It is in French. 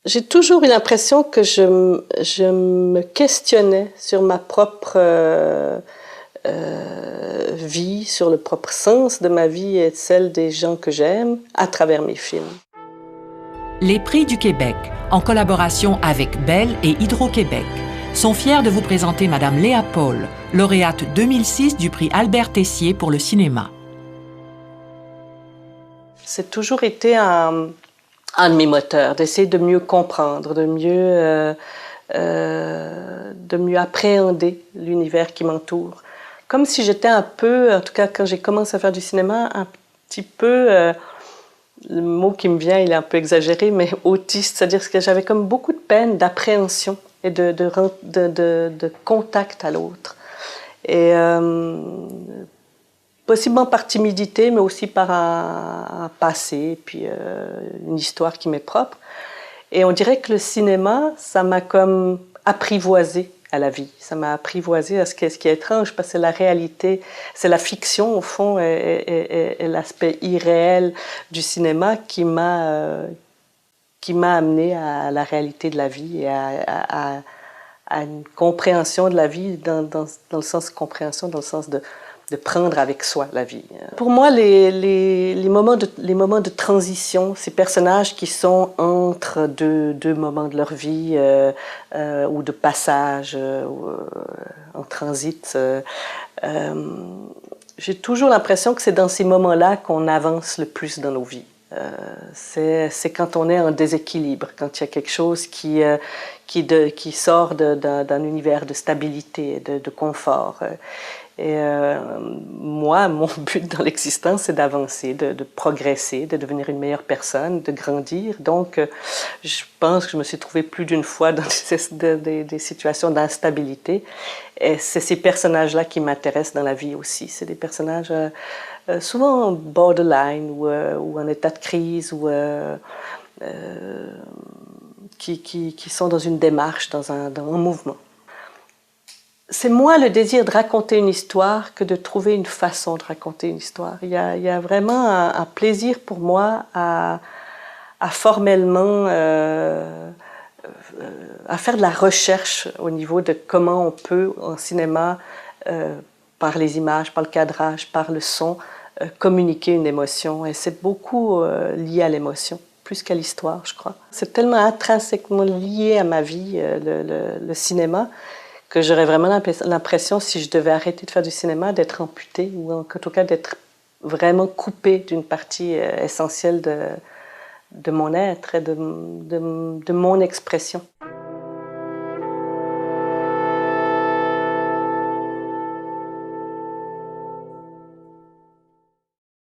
J'ai toujours eu l'impression que je me questionnais sur ma propre vie, sur le propre sens de ma vie et celle des gens que j'aime à travers mes films. Les Prix du Québec, en collaboration avec Bell et Hydro-Québec, sont fiers de vous présenter Madame Léa Paul, lauréate 2006 du prix Albert Tessier pour le cinéma. C'est toujours été un de mes moteurs, d'essayer de mieux comprendre, de mieux appréhender l'univers qui m'entoure. Comme si j'étais un peu, en tout cas quand j'ai commencé à faire du cinéma, un petit peu, le mot qui me vient, il est un peu exagéré, mais autiste, c'est-à-dire que j'avais comme beaucoup de peine d'appréhension et de contact à l'autre. Et possiblement par timidité, mais aussi par un passé, puis une histoire qui m'est propre. Et on dirait que le cinéma, ça m'a comme apprivoisé à la vie. Ça m'a apprivoisé à ce qui est étrange, parce que c'est la réalité, c'est la fiction au fond, et l'aspect irréel du cinéma qui m'a amené à la réalité de la vie et à une compréhension de la vie dans le sens de compréhension, dans le sens de prendre avec soi la vie. Pour moi, les moments de transition, ces personnages qui sont entre deux moments de leur vie ou de passage en transit, j'ai toujours l'impression que c'est dans ces moments-là qu'on avance le plus dans nos vies. C'est quand on est en déséquilibre, quand il y a quelque chose qui sort d'un univers de stabilité, de confort. Et moi, mon but dans l'existence, c'est d'avancer, de progresser, de devenir une meilleure personne, de grandir. Donc, je pense que je me suis trouvée plus d'une fois dans des situations d'instabilité. Et c'est ces personnages-là qui m'intéressent dans la vie aussi. C'est des personnages souvent borderline ou en état de crise ou qui sont dans une démarche, dans un mouvement. C'est moins le désir de raconter une histoire que de trouver une façon de raconter une histoire. Il y a vraiment un plaisir pour moi à formellement à faire de la recherche au niveau de comment on peut, en cinéma, par les images, par le cadrage, par le son, communiquer une émotion. Et c'est beaucoup lié à l'émotion, plus qu'à l'histoire, je crois. C'est tellement intrinsèquement lié à ma vie, le cinéma, que j'aurais vraiment l'impression, si je devais arrêter de faire du cinéma, d'être amputée, ou en tout cas d'être vraiment coupée d'une partie essentielle de mon être et de mon expression.